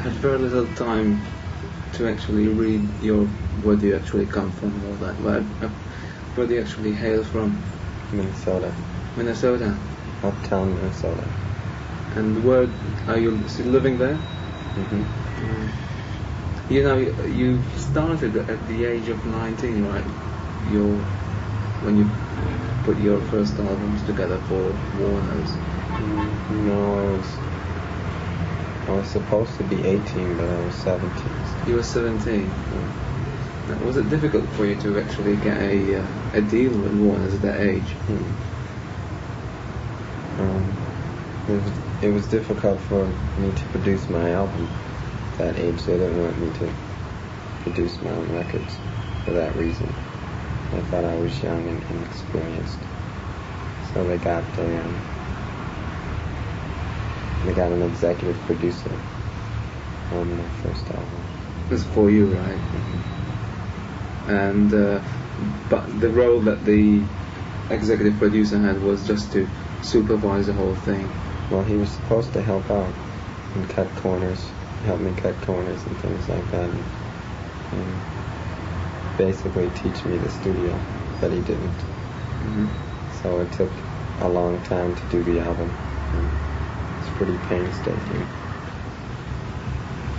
had very little time to actually read where do you actually come from, all that. Where do you actually hail from? Minnesota. Minnesota. Uptown Minnesota. And where are you still living there? You know, you started at the age of 19, right? When you put your first albums together for Warner's. No, I was supposed to be 18, but I was 17. You were 17. Now, was it difficult for you to actually get a deal with Warner's at that age? It was difficult for me to produce my album at that age. They didn't want me to produce my own records for that reason. I thought I was young and inexperienced. So they got an executive producer on my first album. It was for you, right? And but the role that the executive producer had was just to supervise the whole thing. Well, he was supposed to help out and help me cut corners and things like that, and basically teach me the studio, but he didn't. So it took a long time to do the album. It's pretty painstaking.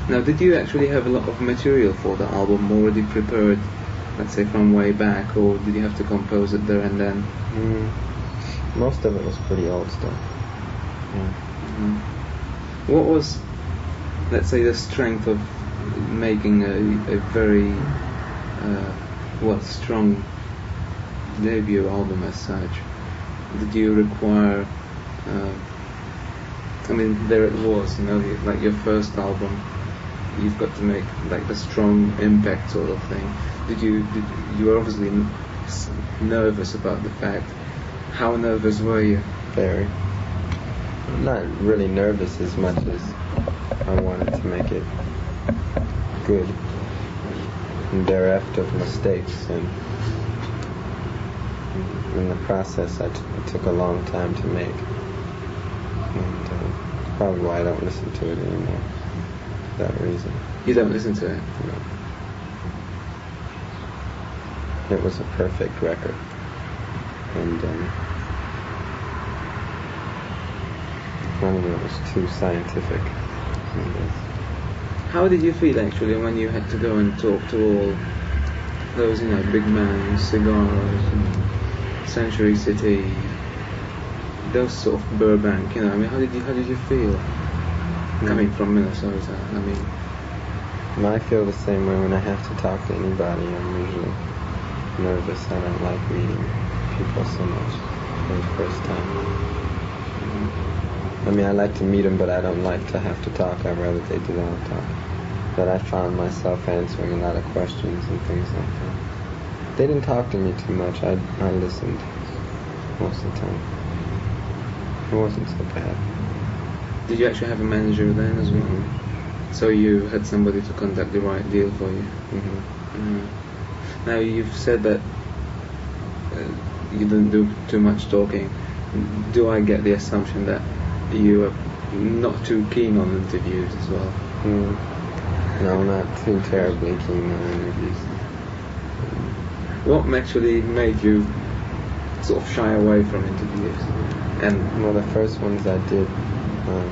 Now, did you actually have a lot of material for the album already prepared, let's say from way back, or did you have to compose it there and then? Most of it was pretty old stuff. What was, let's say, the strength of making a very strong debut album as such? Did you require there it was, like your first album, you've got to make like the strong impact sort of thing. You were obviously nervous about the fact. How nervous were you? Very. I'm not really nervous as much as I wanted to make it good and bereft of mistakes, and in the process it took a long time to make, and probably why I don't listen to it anymore for that reason. You don't listen to it? No. It was a perfect record, and none of it was too scientific. How did you feel actually when you had to go and talk to all those, big men, Cigars, and Century City, those sort of Burbank, how did you feel coming from Minnesota? I feel the same way when I have to talk to anybody. I'm usually nervous. I don't like meeting people so much for the first time. I like to meet them, but I don't like to have to talk. I'd rather they do all the talk. But I found myself answering a lot of questions and things like that. They didn't talk to me too much. I listened most of the time. It wasn't so bad. Did you actually have a manager then as well? So you had somebody to conduct the right deal for you? Now you've said that you didn't do too much talking. Do I get the assumption that you are not too keen on interviews as well? No, I'm not too terribly keen on interviews. What actually made you sort of shy away from interviews? Well, the first ones I did were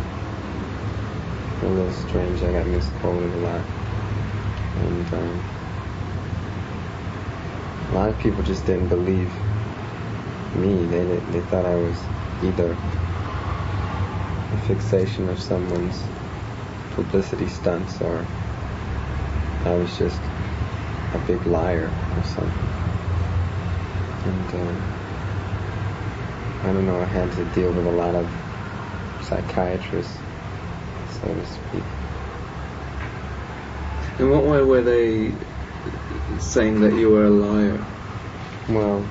a little strange. I got misquoted a lot, and a lot of people just didn't believe me. They thought I was either a fixation of someone's publicity stunts, or I was just a big liar or something. And I don't know, I had to deal with a lot of psychiatrists, so to speak. In what way were they saying that you were a liar? Well,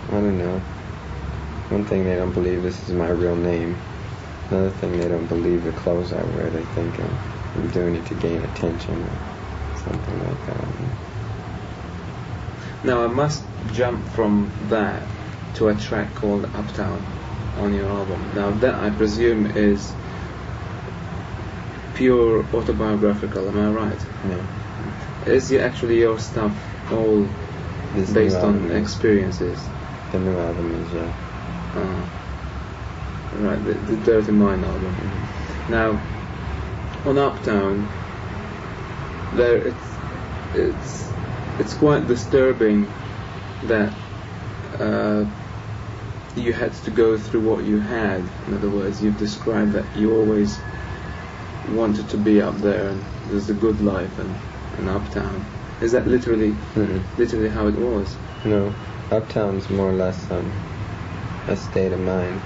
I don't know. One thing, they don't believe this is my real name. Another thing, they don't believe the clothes I wear. They think I'm doing it to gain attention or something like that. Now I must jump from that to a track called Uptown on your album. Now that, I presume, is pure autobiographical, am I right? Yeah. Is actually your stuff all This based new on album is- experiences? The new album is, yeah. Right, the Dirty Mind album. Mhm. Now, on Uptown, there it's quite disturbing that you had to go through what you had. In other words, you've described that you always wanted to be up there, and there's the good life and Uptown. Is that literally how it was? No, Uptown's more or less a state of mind,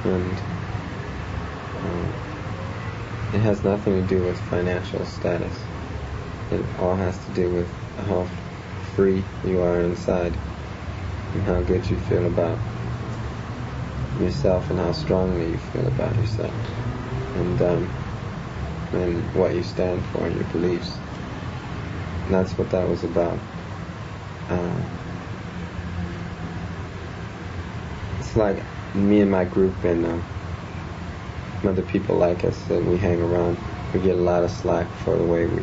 and it has nothing to do with financial status. It all has to do with how free you are inside, and how good you feel about yourself, and how strongly you feel about yourself, and what you stand for, and your beliefs. And that's what that was about. It's like me and my group and other people like us that we hang around. We get a lot of slack for the way we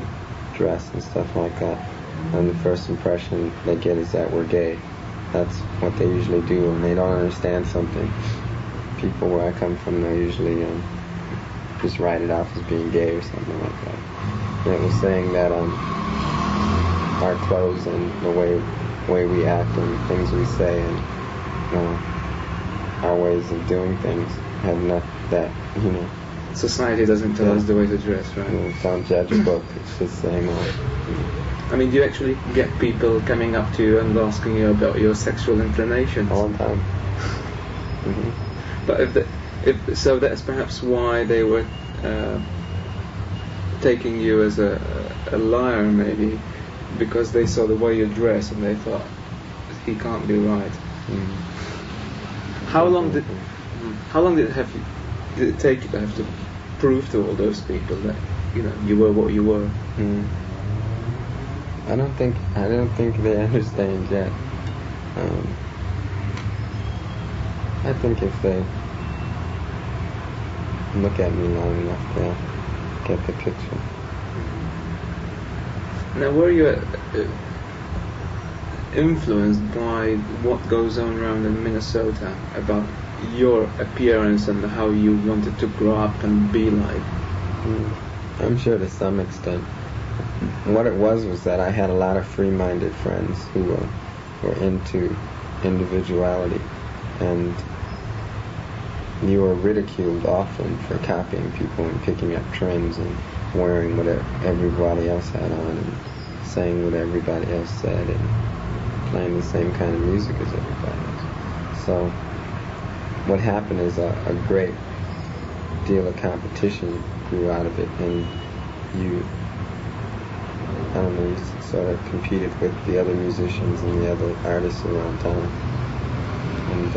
dress and stuff like that. And the first impression they get is that we're gay. That's what they usually do when they don't understand something. People where I come from, they usually just write it off as being gay or something like that. And it was saying that our clothes and the way we act and things we say and our ways of doing things have not that, Society doesn't tell us the way to dress, right? Don't judge a book. It's just saying I mean, do you actually get people coming up to you and asking you about your sexual inclinations? all the time. But so that's perhaps why they were taking you as a liar, maybe, because they saw the way you dress and they thought he can't be right. How long did it take you to have to prove to all those people that you were what you were? I don't think they understand yet. I think if they look at me long enough, they'll get the picture. Now, were you influenced by what goes on around in Minnesota about your appearance and how you wanted to grow up and be like? I'm sure to some extent. What it was that I had a lot of free-minded friends who were into individuality, and you were ridiculed often for copying people and picking up trends and wearing what everybody else had on and saying what everybody else said and playing the same kind of music as everybody else. So what happened is a great deal of competition grew out of it, and you sort of competed with the other musicians and the other artists around town. And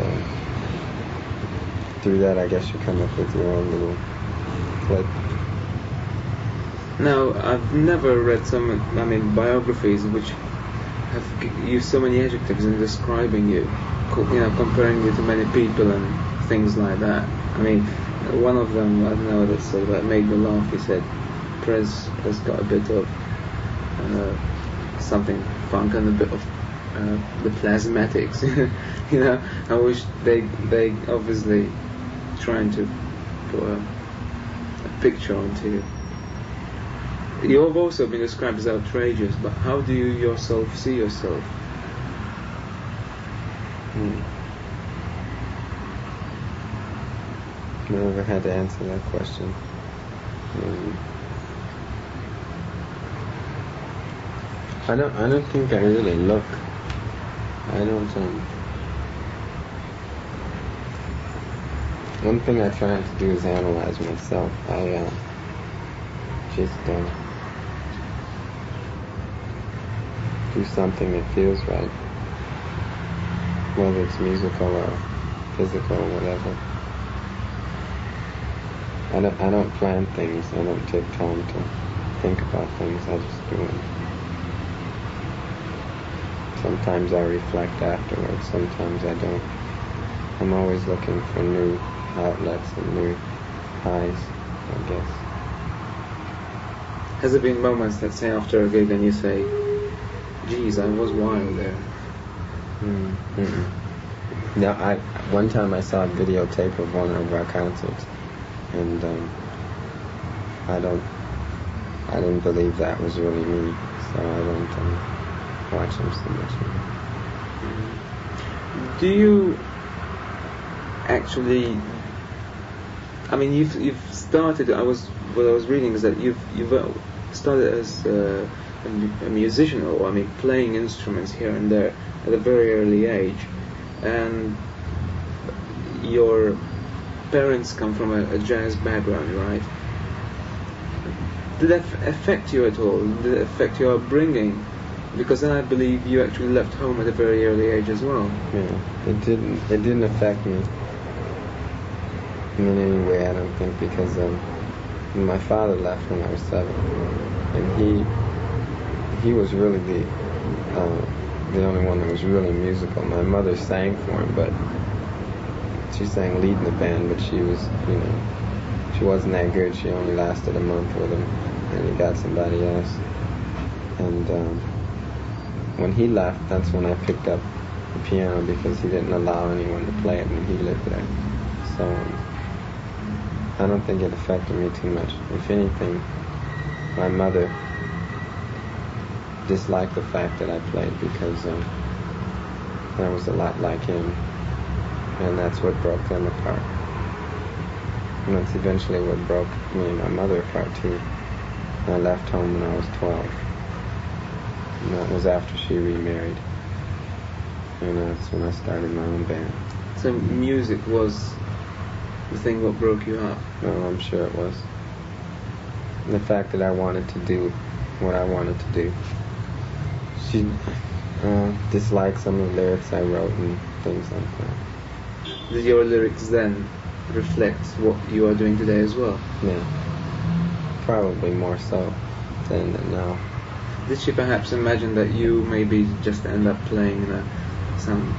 through that, I guess you come up with your own little clique. Now, I've never read biographies which have used so many adjectives in describing you, comparing you to many people and things like that. I mean, one of them, I don't know, that sort of made me laugh. He said, Prez has got a bit of something funk and a bit of the plasmatics. I wish they obviously trying to put a picture onto you. You've also been described as outrageous, but how do you yourself see yourself? I never had to answer that question. I don't think I really look. I don't. One thing I try to do is analyze myself. I just do something that feels right, whether it's musical or physical or whatever. I don't plan things. I don't take time to think about things. I just do them. Sometimes I reflect afterwards. Sometimes I don't. I'm always looking for new outlets and new highs, I guess. Has there been moments that say after a gig and you say, geez, I was wild there? No, one time I saw a videotape of one of our concerts, and I didn't believe that was really me, so I don't watch them so much anymore. Do you actually? I mean, you've started. What I was reading is that you've started as a musician, or I mean, playing instruments here and there at a very early age, and your parents come from a jazz background, right? Did that affect you at all? Did it affect your upbringing? Because then I believe you actually left home at a very early age as well. Yeah, it didn't affect me in any way, I don't think, because my father left when I was 7, and he was really the only one that was really musical. My mother sang for him, but she sang lead in the band, but she was, she wasn't that good. She only lasted a month with him, and he got somebody else. And when he left, that's when I picked up the piano, because he didn't allow anyone to play it when he lived there. So I don't think it affected me too much. If anything, my mother disliked the fact that I played, because I was a lot like him, and that's what broke them apart. And that's eventually what broke me and my mother apart too. I left home when I was 12, and that was after she remarried, and that's when I started my own band. So music was the thing that broke you up? Oh, I'm sure it was. And the fact that I wanted to do what I wanted to do. She disliked some of the lyrics I wrote and things like that. Did your lyrics then reflect what you are doing today as well? Yeah. Probably more so then than now. Did she perhaps imagine that you maybe just end up playing in some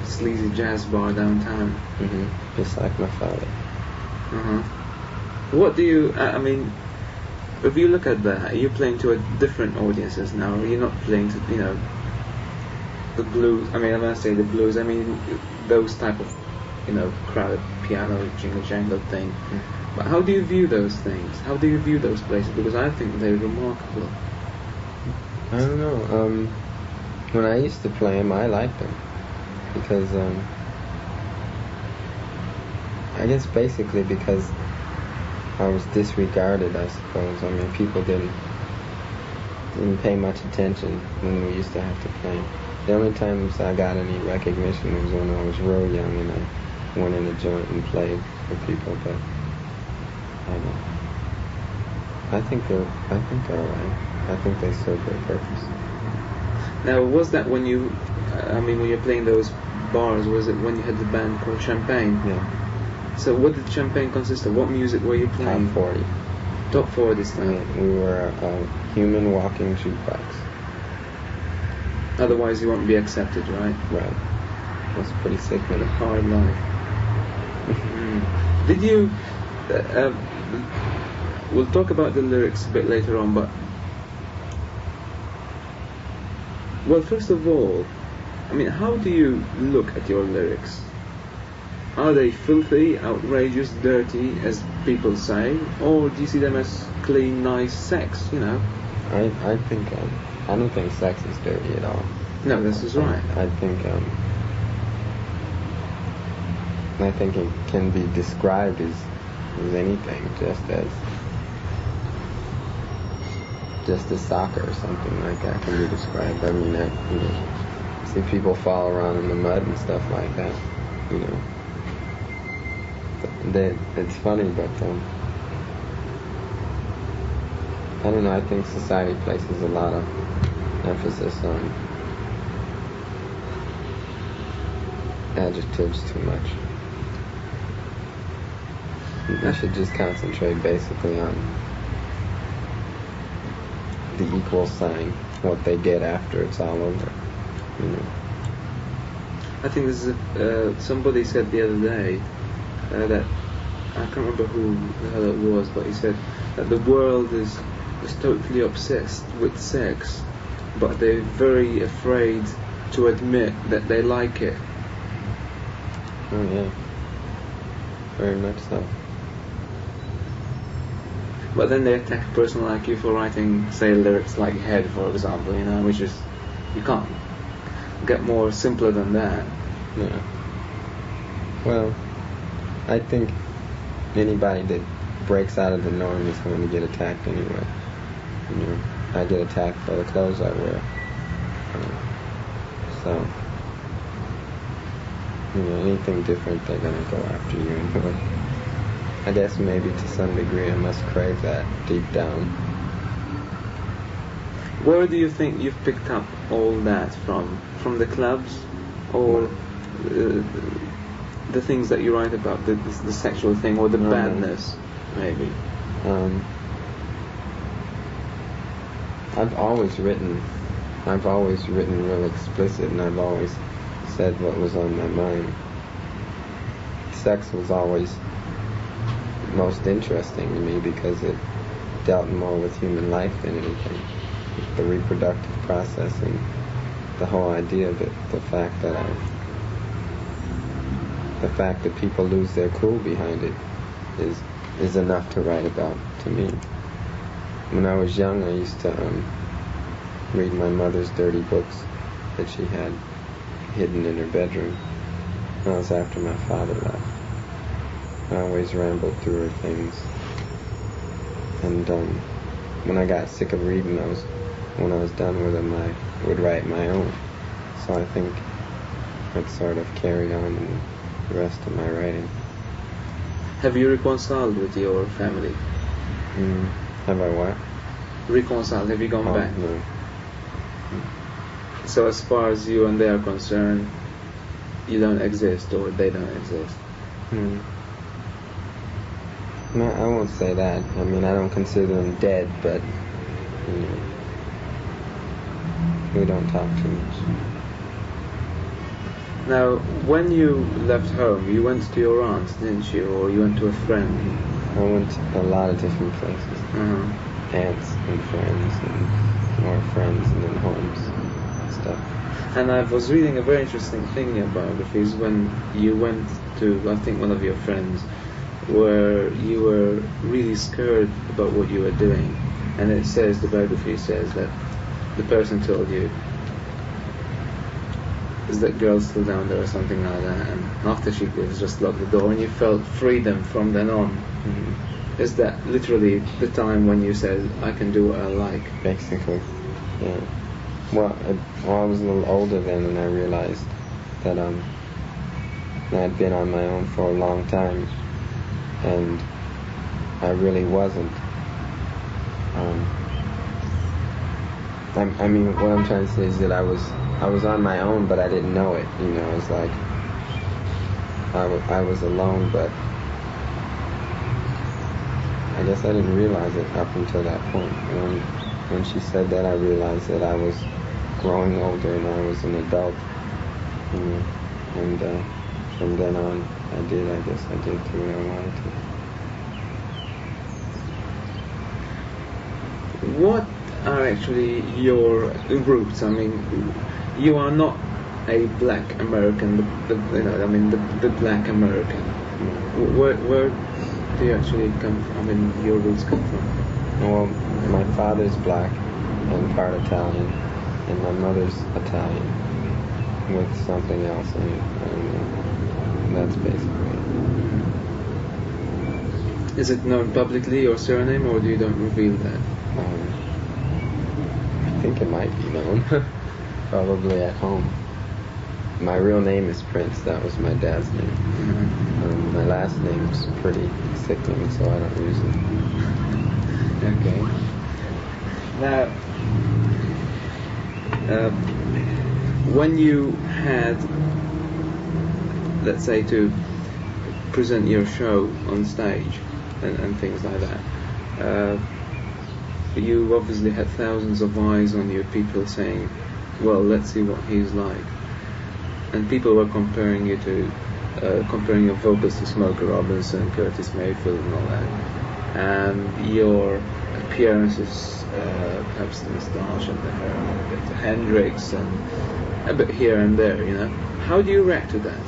sleazy jazz bar downtown? Just like my father. What do you, I mean, if you look at that, are you playing to a different audiences now? Are you not playing to, the blues? I mean, I'm going to say the blues, I mean, those type of, crowded piano, jingle jangle thing. But how do you view those things? How do you view those places? Because I think they're remarkable. I don't know. When I used to play them, I liked them. Because, I guess basically because I was disregarded, I suppose. I mean, people didn't pay much attention when we used to have to play. The only times I got any recognition was when I was real young and I went in a joint and played for people, but I think they're alright. I think they serve their purpose. Now, was that when you, when you're playing those bars, was it when you had the band called Champagne? Yeah. So what did Champagne consist of? What music were you playing? Top 40. Top 40 stuff. Yeah, we were a human walking jukebox. Otherwise you won't be accepted, right? Right. That's pretty sickening. A hard life. Did you... we'll talk about the lyrics a bit later on, but... Well, first of all, how do you look at your lyrics? Are they filthy, outrageous, dirty, as people say, or do you see them as clean, nice sex, I think, I don't think sex is dirty at all. No, this is right. I think it can be described as anything, just as soccer or something like that can be described. I mean, see people fall around in the mud and stuff like that, It's funny, but I don't know. I think society places a lot of emphasis on adjectives too much. They should just concentrate basically on the equal sign, what they get after it's all over. I think this is somebody said the other day that I can't remember who the hell it was, but he said that the world is totally obsessed with sex, but they're very afraid to admit that they like it. Oh yeah, very much so. But then they attack a person like you for writing, say, lyrics like Head, for example, you know, which is, you can't get more simpler than that. Yeah. Well, I think anybody that breaks out of the norm is going to get attacked anyway. You know, I get attacked for the clothes I wear. So, you know, anything different, they're going to go after you anyway. I guess maybe to some degree I must crave that deep down. Where do you think you've picked up all that from? From the clubs, or the things that you write about, the sexual thing, or the badness, maybe? I've always written real explicit, and I've always said what was on my mind. Sex was always most interesting to me because it dealt more with human life than anything. The reproductive process and the whole idea of it, the fact that people lose their cool behind it is enough to write about to me. When I was young, I used to read my mother's dirty books that she had hidden in her bedroom. That was after my father left. I always rambled through her things. And when I got sick of reading those, when I was done with them, I would write my own. So I think that sort of carried on in the rest of my writing. Have you reconciled with your family? Have I what? Reconciled, have you gone back? No. So as far as you and they are concerned, you don't exist, or they don't exist? No, I won't say that. I mean, I don't consider them dead, but, you know, we don't talk too much. Now, when you left home, you went to your aunt's, didn't you? Or you went to a friend? I went to a lot of different places. Aunts and friends, and more friends, and then homes and stuff. And I was reading a very interesting thing in your biographies when you went to, I think, one of your friends, where you were really scared about what you were doing. And it says, the biography says that the person told you, is that girl still down there or something like that, and after she leaves, just lock the door, and you felt freedom from then on. Is that literally the time when you said, I can do what I like? Basically, yeah. Well, I was a little older then, and I realized that I'd been on my own for a long time, and I really wasn't. I mean, what I'm trying to say is that I was on my own, but I didn't know it. You know, it's like I was alone, but I guess I didn't realize it up until that point. When she said that, I realized that I was growing older and I was an adult. You know, and from then on, I did what I wanted to. What are actually your roots? I mean, you are not a black American, the black American. Where do you actually come from? I mean, your roots come from? Well, my father's black and part Italian, and my mother's Italian with something else in it. And that's basically it. Is it known publicly, your surname, or you don't reveal that? I think it might be known. Probably at home. My real name is Prince. That was my dad's name. My last name's pretty sickening, so I don't use it. Okay. Now, when you had, let's say, to present your show on stage and things like that, you obviously had thousands of eyes on you, people saying, well, let's see what he's like. And people were comparing you to comparing your vocals to Smokey Robinson, Curtis Mayfield, and all that, and your appearances, perhaps the moustache and the hair, a bit to Hendrix and a bit here and there, you know. How do you react to that?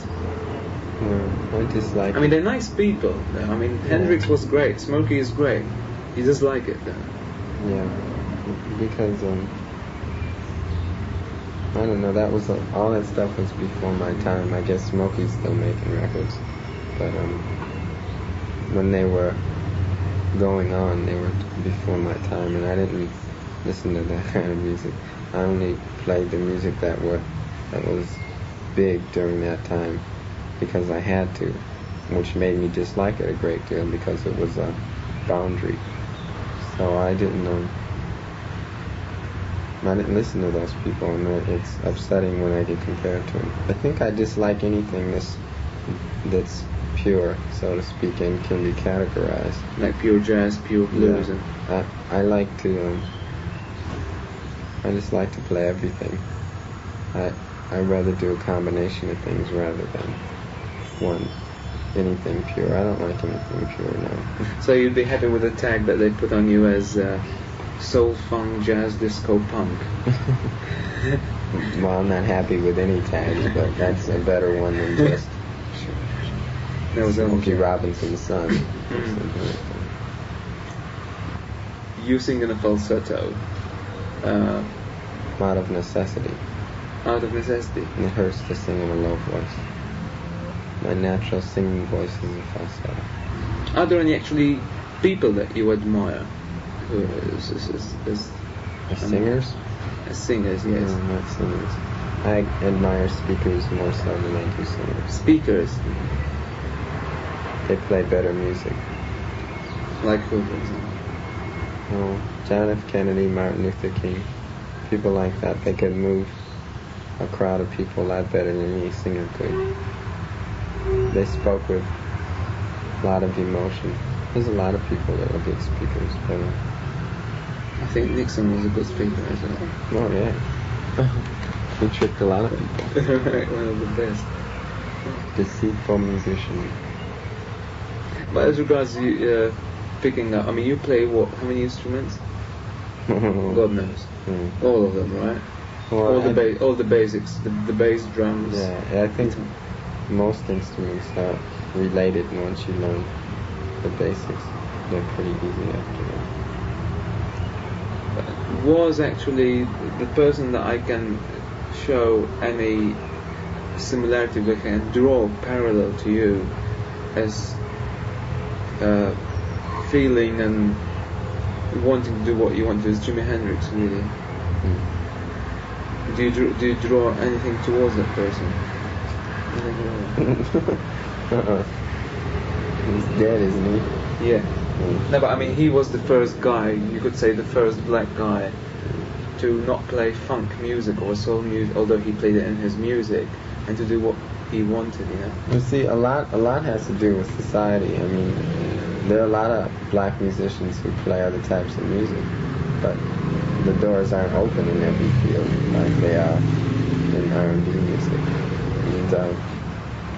I dislike. I mean, they're nice people. I mean, Hendrix was great. Smokey is great. You just like it, though. Yeah, because I don't know. That was all that stuff was before my time. I guess Smokey's still making records, but when they were going on, they were before my time, and I didn't listen to that kind of music. I only played the music that was big during that time because I had to, which made me dislike it a great deal because it was a boundary. So I didn't listen to those people, and it's upsetting when I get compared to them. I think I dislike anything that's pure, so to speak, and can be categorized. Like pure jazz, pure blues. Yeah. I like to. I just like to play everything. I'd rather do a combination of things rather than anything pure. I don't like anything pure now. So you'd be happy with the tag that they put on you as soul, funk, jazz, disco, punk? Well, I'm not happy with any tags, but that's a better one than just Smokey Robinson's son. You sing in a falsetto. Out of necessity. Out of necessity? It hurts to sing in a low voice. My natural singing voice is a falsetto. Are there any actually people that you admire? As singers? As singers, yes. No, not singers. I admire speakers more so than I do singers. Speakers? They play better music. Like who, for example? Well, John F. Kennedy, Martin Luther King, people like that. They could move a crowd of people a lot better than any singer could. They spoke with a lot of emotion. There's a lot of people that are good speakers, but I think Nixon was a good speaker as well. Oh yeah. He tricked a lot of people. Right, one of the best. Deceitful musician. But as regards you picking up, I mean, you play what? How many instruments? God knows. All of them, right? Well, all the basics, the bass, drums. Yeah, I think most instruments are related once you learn the basics. They're pretty easy after that. Was actually the person that I can show any similarity we can draw parallel to you as feeling and wanting to do what you want to do is Jimi Hendrix, really. Do you draw anything towards that person? He's dead, isn't he? Yeah. No, but I mean, he was the first guy, you could say the first black guy to not play funk music or soul music, although he played it in his music, and to do what he wanted, you know. You see, a lot has to do with society. I mean, there are a lot of black musicians who play other types of music, but the doors aren't open in every field like they are in R&B music. And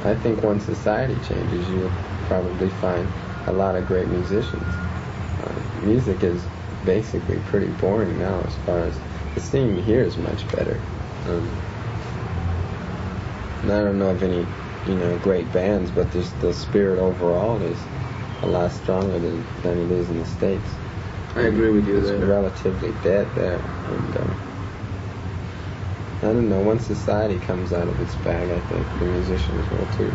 I think once society changes, you'll probably find a lot of great musicians. Music is basically pretty boring now as far as the scene here is much better. And I don't know of any, great bands, but the spirit overall is a lot stronger than it is in the States. I agree with you there. It's relatively dead there. And I don't know, once society comes out of its bag, I think the musicians will too.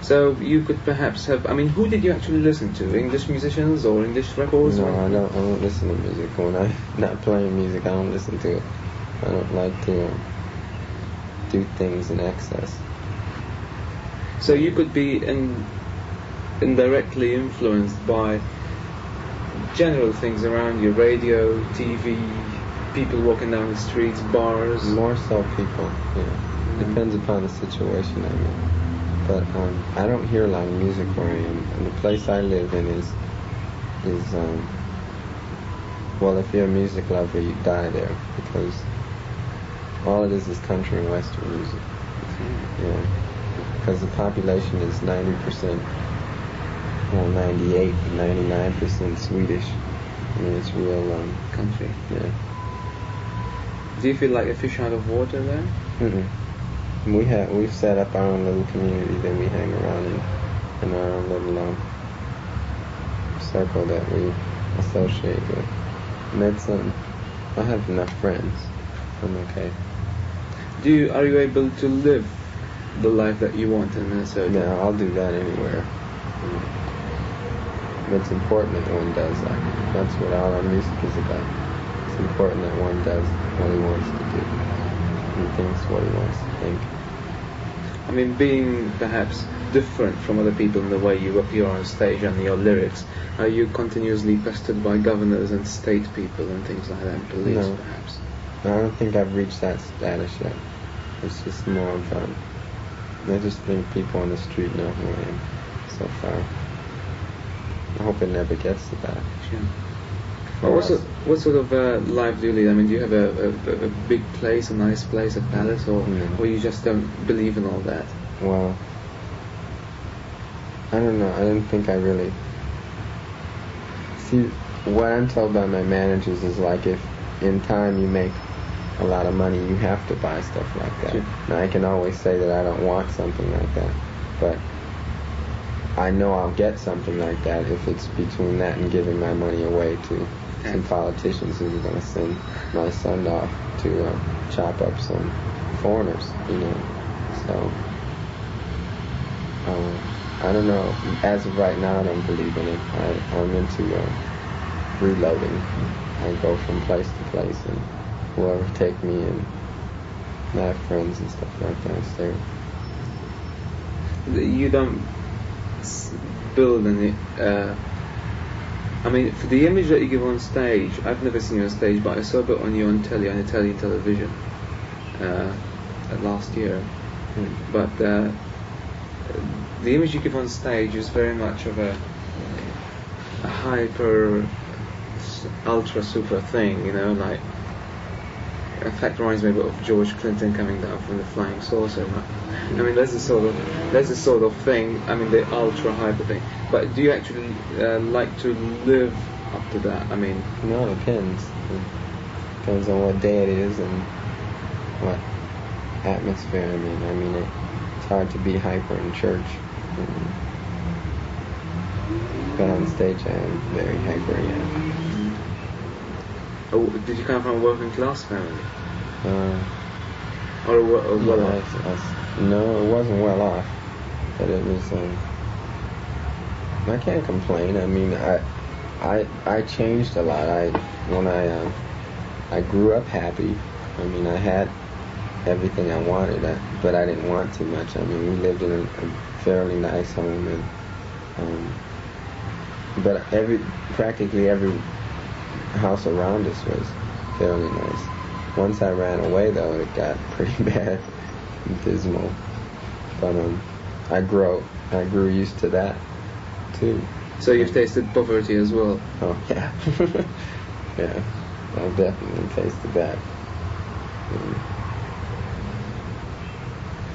So you could perhaps have, I mean, who did you actually listen to? English musicians or English records? No, I don't listen to music. When I'm not playing music, I don't listen to it. I don't like to do things in excess. So you could be indirectly influenced by general things around you, radio, TV, people walking down the streets, bars. More so people, Depends upon the situation I'm in. But I don't hear a lot of music where I am. And the place I live in is well, if you're a music lover, you die there, because all it is country and western music. Yeah. because the population is 90%, well, 98, 99% Swedish. I mean, it's real, Country. yeah. Do you feel like a fish out of water there? We've set up our own little community that we hang around in our own little circle that we associate with. And it's I have enough friends. I'm okay. Are you able to live the life that you want in Minnesota? Yeah, I'll do that anywhere. It's important that one does that. That's what all our music is about. It's important that one does what he wants to do. He thinks what he wants to think. I mean, being perhaps different from other people in the way you appear on stage and your lyrics, are you continuously pestered by governors and state people and things like that, and police No. perhaps? I don't think I've reached that status yet. It's just more of I just think people on the street know who I am so far. I hope it never gets to that. Sure. Well, what sort of life do you lead? I mean, do you have a big place, a nice place, a palace, or you just don't believe in all that? Well, I don't know. I don't think I really... See, what I'm told by my managers is like if in time you make a lot of money, you have to buy stuff like that. Sure. Now, I can always say that I don't want something like that, but I know I'll get something like that if it's between that and giving my money away to some politicians who are going to send my son off to chop up some foreigners, you know. So, I don't know. As of right now, I don't believe in it. I'm into reloading. I go from place to place, and whoever take me, and I have friends and stuff like that. So You don't build any... I mean, for the image that you give on stage, I've never seen you on stage, but I saw it on you on Italian television last year. But the image you give on stage is very much of a hyper, ultra super thing, you know, like... In fact, reminds me a bit of George Clinton coming down from the flying saucer. I mean, that's the sort of thing. I mean, the ultra hyper thing. But do you actually like to live up to that? I mean, no, it depends. It depends on what day it is and what atmosphere I'm in. I mean, it's hard to be hyper in church, but on stage I am very hyper. Yeah. Oh, did you come from a working class family? Or well off? No, it wasn't well off, but it was. I can't complain. I mean, I changed a lot. I grew up happy. I mean, I had everything I wanted, but I didn't want too much. I mean, we lived in a fairly nice home, and but practically every house around us was fairly nice. Once I ran away, though, it got pretty bad and dismal. But I grew used to that too. So you've tasted poverty as well? Oh yeah, yeah. I've definitely tasted that.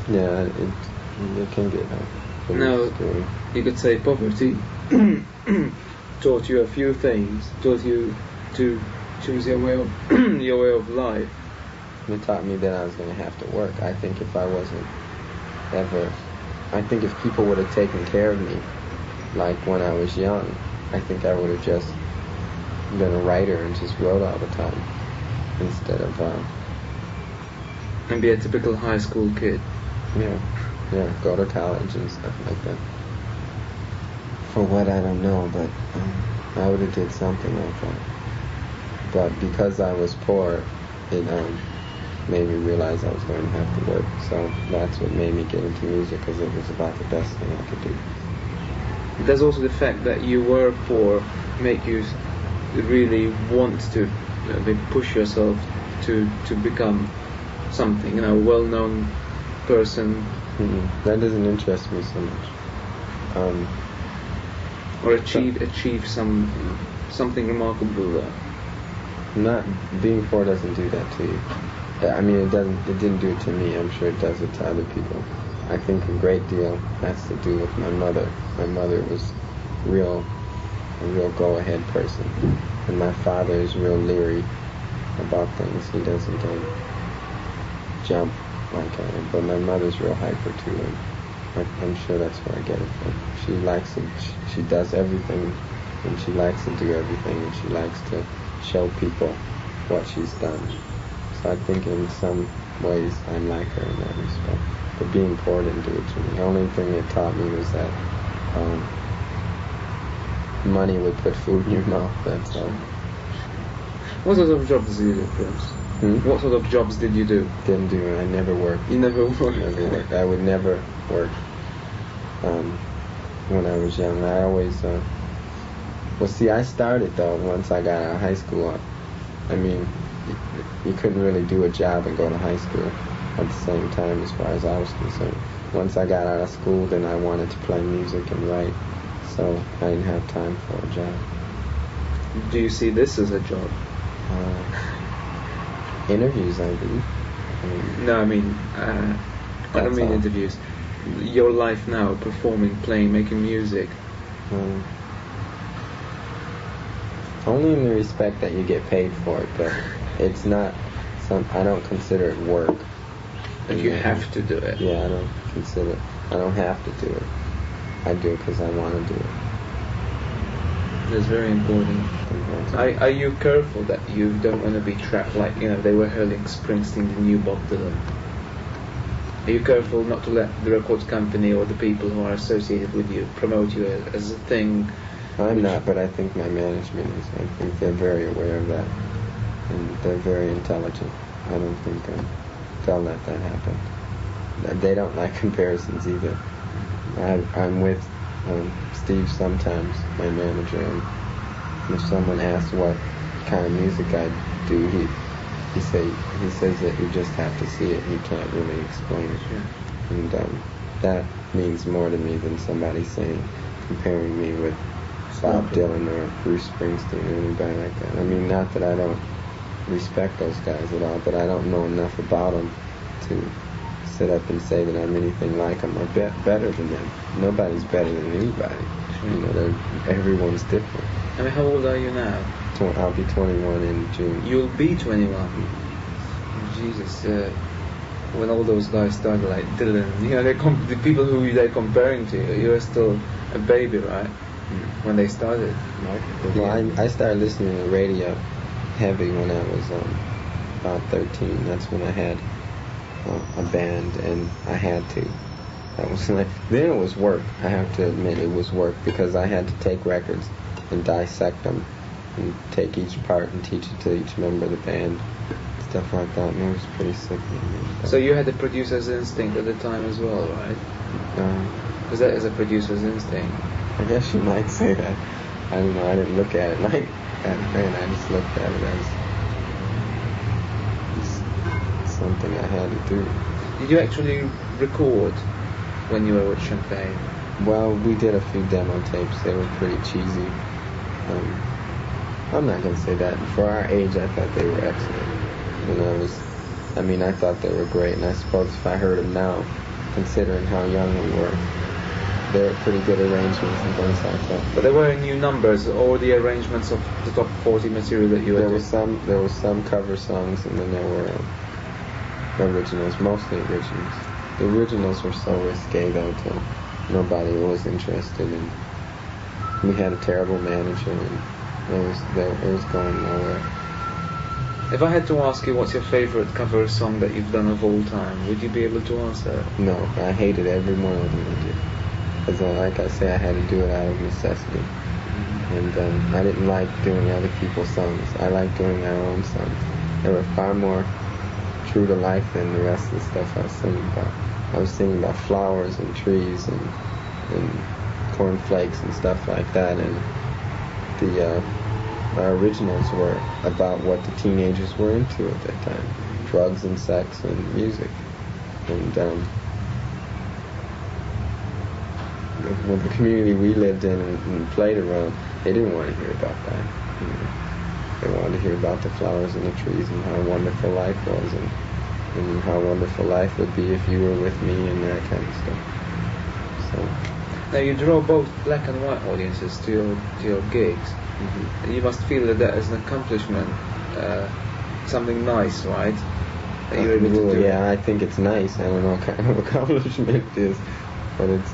Yeah, it can get Now, you could say poverty taught you a few things. Taught you to choose your way of life. It taught me that I was going to have to work. I think if people would have taken care of me, like when I was young, I think I would have just been a writer and just wrote all the time instead of and be a typical high school kid. Yeah, go to college and stuff like that. For what, I don't know, but I would have did something like that. But because I was poor, it made me realize I was going to have to work. So that's what made me get into music, because it was about the best thing I could do. There's also the fact that you were poor make you really want to push yourself to become something, you know, a well-known person. That doesn't interest me so much. Or achieve something remarkable there. Not being poor doesn't do that to you. I mean, it didn't do it to me. I'm sure it does it to other people. I think a great deal has to do with my mother. My mother was a real go-ahead person, and my father is real leery about things. He doesn't jump like I am, but my mother's real hyper too, and I'm sure that's where I get it from. She likes it. She does everything, and she likes to do everything, and she likes to show people what she's done. So I think in some ways I'm like her in that respect. But being poor didn't do it to me. The only thing it taught me was that money would put food in your mouth, that's all. What sort of jobs did you do, Prince? What sort of jobs did you do? Didn't do it. I never worked. You never worked? Never worked. I would never work when I was young. I always, well, see, I started, though, once I got out of high school. I mean, you couldn't really do a job and go to high school at the same time as far as I was concerned. Once I got out of school, then I wanted to play music and write, so I didn't have time for a job. Do you see this as a job? Interviews, I do. No, I mean, I don't mean interviews. Your life now, performing, playing, making music. Only in the respect that you get paid for it, but it's not I don't consider it work. But you have to do it. Yeah, I don't have to do it. I do it because I want to do it. That's very important. Are you careful that you don't want to be trapped like, they were hurling Springsteen, the new Bob Dylan? Are you careful not to let the record company or the people who are associated with you promote you as a thing? I'm not, but I think my management is. I think they're very aware of that, and they're very intelligent. I don't think they'll let that happen. They don't like comparisons either. I'm with Steve sometimes, my manager, and if someone asks what kind of music I do, he says that you just have to see it. He can't really explain it. Yeah. And that means more to me than somebody comparing me with Bob Dylan or Bruce Springsteen or anybody like that. I mean, not that I don't respect those guys at all, but I don't know enough about them to sit up and say that I'm anything like them or better than them. Nobody's better than anybody. Everyone's different. I mean, how old are you now? I'll be 21 in June. You'll be 21? Jesus, when all those guys started, like Dylan, the people who they're comparing to you were still a baby, right? When they started. Well, I started listening to radio heavy when I was about 13. That's when I had a band, and I had to. That was then it was work. I have to admit it was work, because I had to take records and dissect them and take each part and teach it to each member of the band, stuff like that, and it was pretty sickening. So you had a producer's instinct at the time as well, right? Because that is a producer's instinct. I guess you might say that. I don't know, I didn't look at it like that then. I just looked at it as something I had to do. Did you actually record when you were with Champagne? Well, we did a few demo tapes. They were pretty cheesy. I'm not going to say that. For our age, I thought they were excellent. I thought they were great, and I suppose if I heard them now, considering how young we were, they were pretty good arrangements and things like that. But there were new numbers, or the arrangements of the top 40 material that you had. There were some cover songs, and then there were originals, mostly originals. The originals were so risque, though, nobody was interested in. We had a terrible manager, and it was going nowhere. If I had to ask you what's your favorite cover song that you've done of all time, would you be able to answer? No, I hated every one of them I did. Because like I say, I had to do it out of necessity. And I didn't like doing other people's songs. I liked doing our own songs. They were far more true to life than the rest of the stuff I was singing about. I was singing about flowers and trees and cornflakes and stuff like that. And our originals were about what the teenagers were into at that time. Drugs and sex and music. And the community we lived in and played around, they didn't want to hear about that. They wanted to hear about the flowers and the trees and how wonderful life was. And and how wonderful life would be if you were with me and that kind of stuff. So. Now you draw both black and white audiences to your gigs. Mm-hmm. You must feel that is an accomplishment, something nice, right? That you're able to do. Yeah, I think it's nice. I don't know what kind of accomplishment it is, but it's.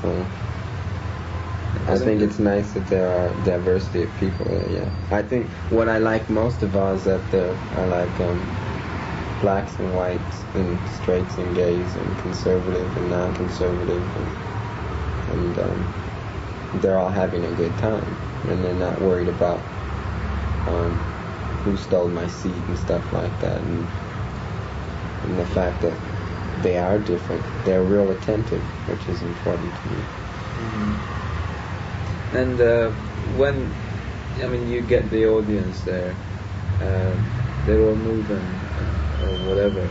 I think it's nice that there are diversity of people there. Yeah, I think what I like most of all is that I like blacks and whites and straights and gays and conservative and non-conservative and they're all having a good time and they're not worried about who stole my seat and stuff like that and the fact that they are different. They're real attentive, which is important to me. Mm-hmm. And when, I mean, you get the audience there, they're all moving or whatever.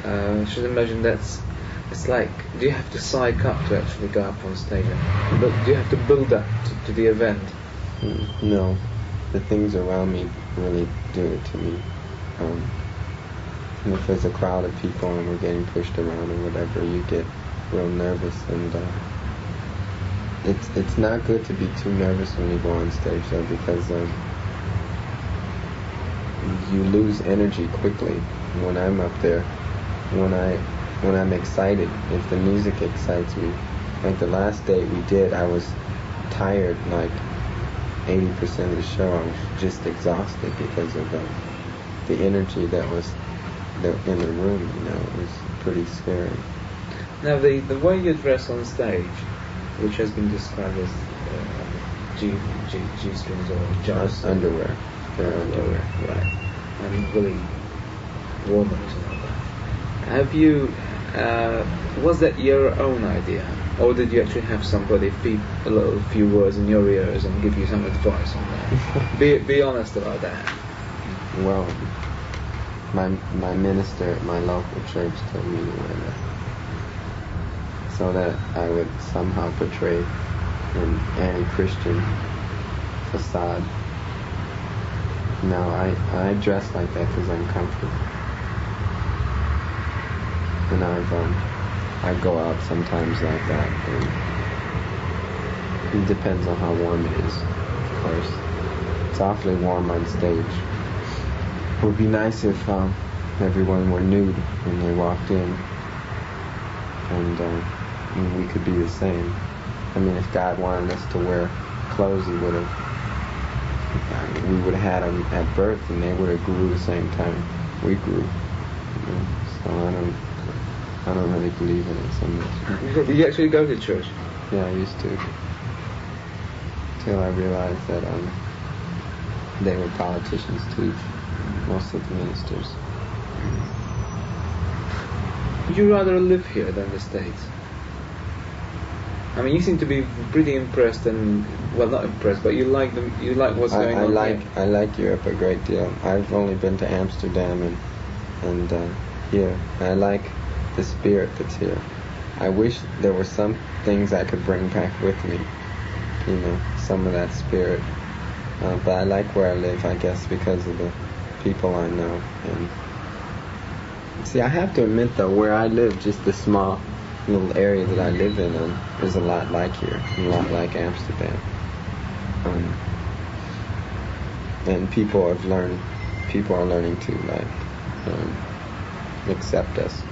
I should imagine it's like, do you have to psych up to actually go up on stage? But do you have to build up to the event? No, the things around me really do it to me. And if there's a crowd of people and we're getting pushed around or whatever, you get real nervous and. It's not good to be too nervous when you go on stage though, because you lose energy quickly when I'm up there. When I'm excited, if the music excites me, like the last date we did, I was tired like 80% of the show. I was just exhausted because of the energy that was in the room. You know, it was pretty scary. Now the way you dress on stage, which has been described as G-strings or jars. Underwear. They're underwear. Right. And really warm ups and all that. Have you, was that your own idea? Or did you actually have somebody feed a few words in your ears and give you some advice on that? be honest about that. Well, my minister at my local church told me to wear that, so that I would somehow portray an anti-Christian facade. Now, I dress like that because I'm comfortable. And I go out sometimes like that. And it depends on how warm it is, of course. It's awfully warm on stage. It would be nice if everyone were nude when they walked in. And we could be the same. I mean, if God wanted us to wear clothes, we would have had them at birth, and they would have grew the same time we grew. You know? So I don't really believe in it so much. Did you actually go to church? Yeah, I used to. Till I realized that they were politicians too, most of the ministers. Would you rather live here than the States? I mean, you seem to be pretty impressed and, well, not impressed, but you like what's going on here. I like Europe a great deal. I've only been to Amsterdam and here. I like the spirit that's here. I wish there were some things I could bring back with me, you know, some of that spirit. But I like where I live, I guess, because of the people I know. And see, I have to admit though, where I live, just the small little area that I live in, is a lot like here, a lot like Amsterdam. And people are learning to like accept us.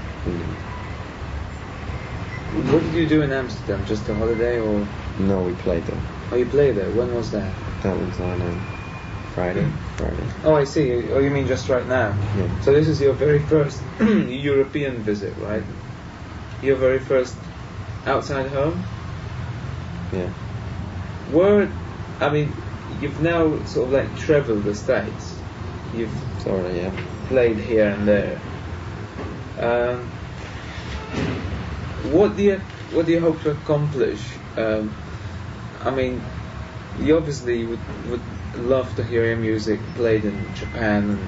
What did you do in Amsterdam? Just a holiday or? No, we played there. Oh, you played there. When was that? That was on Friday. Oh, I see. Oh, you mean just right now? Yeah. So this is your very first European visit, right? Your very first outside home? Yeah. I mean, you've now sort of like traveled the States. You've sort of, yeah, played here and there. What do you hope to accomplish? I mean, you obviously would love to hear your music played in Japan and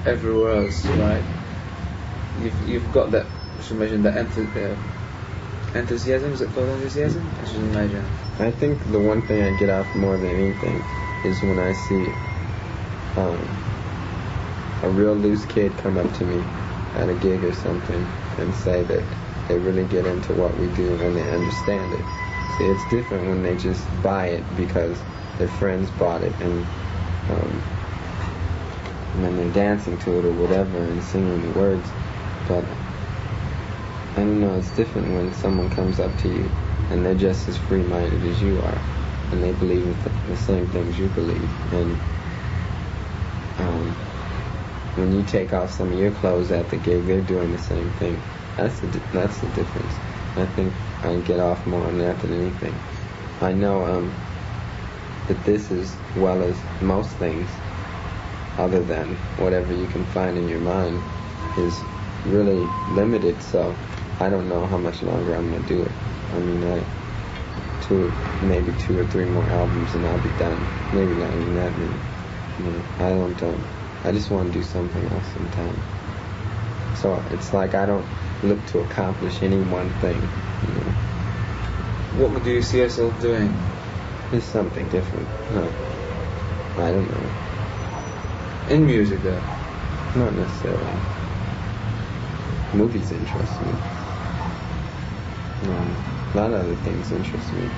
everywhere else, right? You've got that. I should imagine that enthusiasm. Is it called enthusiasm? I should imagine. I think the one thing I get out more than anything is when I see a real loose kid come up to me at a gig or something and say that they really get into what we do and they understand it. See, it's different when they just buy it because their friends bought it and then they're dancing to it or whatever and singing the words. But I don't know, it's different when someone comes up to you and they're just as free-minded as you are and they believe in the same things you believe. And when you take off some of your clothes at the gig, they're doing the same thing. That's the difference. I think I get off more on that than anything. I know that this, as well as most things, other than whatever you can find in your mind, is really limited. So I don't know how much longer I'm gonna do it. I mean, maybe 2 or 3 more albums and I'll be done. Maybe not even that many. You know, I just want to do something else sometime. So it's like I don't look to accomplish any one thing. You know. What do you see yourself doing? It's something different. I don't know. In music, though? Not necessarily. Movies interest me. A lot of other things interest me.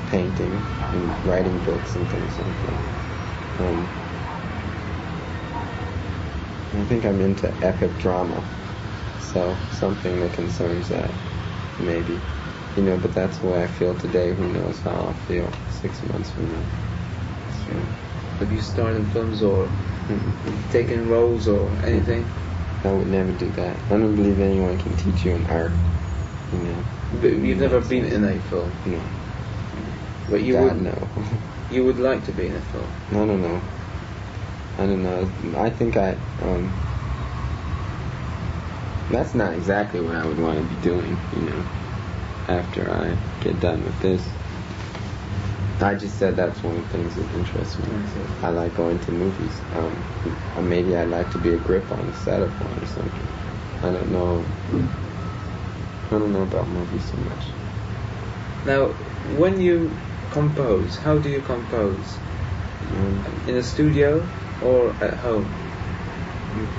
Painting and writing books and things like that. I think I'm into epic drama. So something that concerns that, maybe. You know, but that's the way I feel today. Who knows how I'll feel 6 months from now. So. Have you starred in films or taken roles or anything? I would never do that. I don't believe anyone can teach you an art. You know. But you've never been in a film? No. But you God, would? No. You would like to be in a film? I don't know. I think that's not exactly what I would want to be doing, you know, after I get done with this. I just said that's one of the things that interests me. I like going to movies. Maybe I'd like to be a grip on the set of one or something. I don't know about movies so much. Now, when you compose, how do you compose? In a studio or at home?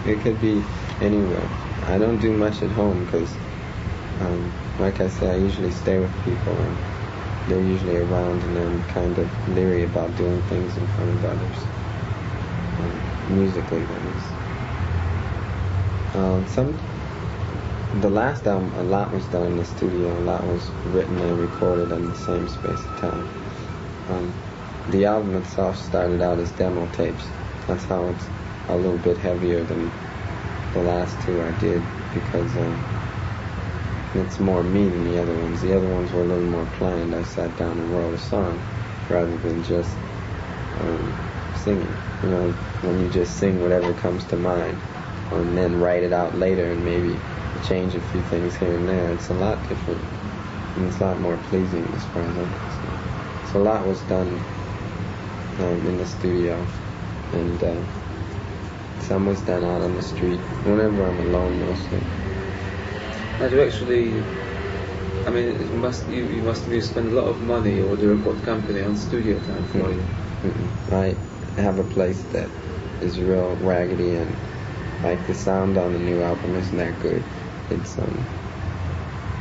It could be anywhere. I don't do much at home because, like I said, I usually stay with people and they're usually around and I'm kind of leery about doing things in front of others. Musically, that is. The last album, a lot was done in the studio, a lot was written and recorded in the same space of time. The album itself started out as demo tapes. That's how it's a little bit heavier than the last 2 I did because it's more me than the other ones. The other ones were a little more planned. I sat down and wrote a song rather than just singing. You know, when you just sing whatever comes to mind and then write it out later and maybe change a few things here and there, it's a lot different and it's a lot more pleasing as far as I'm concerned. So a lot was done in the studio and some was done out on the street whenever I'm alone mostly. Now, do you actually, I mean, you must spend a lot of money or the record company on studio time for you. I have a place that is real raggedy and like the sound on the new album isn't that good. It's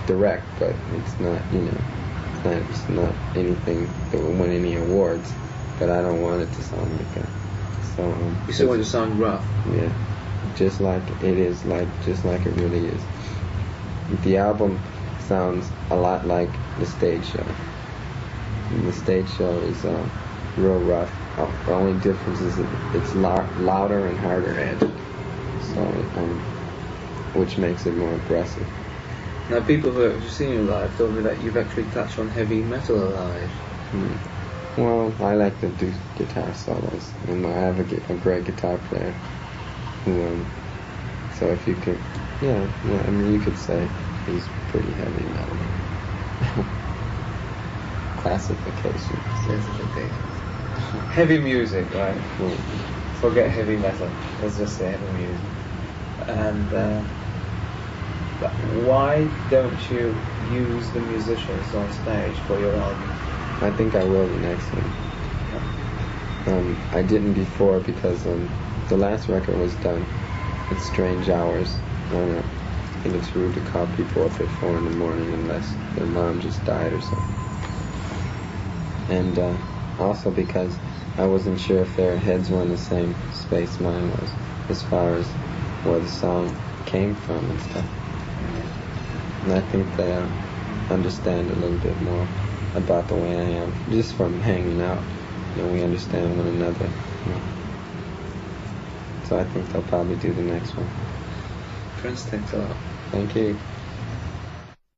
direct, but it's not, you know, it's not anything that will win any awards. But I don't want it to sound like that. So you still want it to sound rough? Yeah, just like it is, just like it really is. The album sounds a lot like the stage show. And the stage show is real rough. The only difference is that it's louder and harder edged. So, which makes it more aggressive. Now, people who have seen you live told me that you've actually touched on heavy metal live. Well, I like to do guitar solos, and I have a great guitar player who, so if you could, yeah, I mean, you could say he's pretty heavy metal. Classification. Heavy music, right? Forget heavy metal. Let's just say heavy music. And but why don't you use the musicians on stage for your album? I think I will the next one. I didn't before because the last record was done at Strange Hours, I don't know. I think it's rude to call people up at 4 in the morning unless their mom just died or something. And also because I wasn't sure if their heads were in the same space mine was, as far as where the song came from and stuff. And I think they understand a little bit more about the way I am, just from hanging out. You know, we understand one another. You know. So I think they'll probably do the next one. Prince, thanks a lot. Thank you.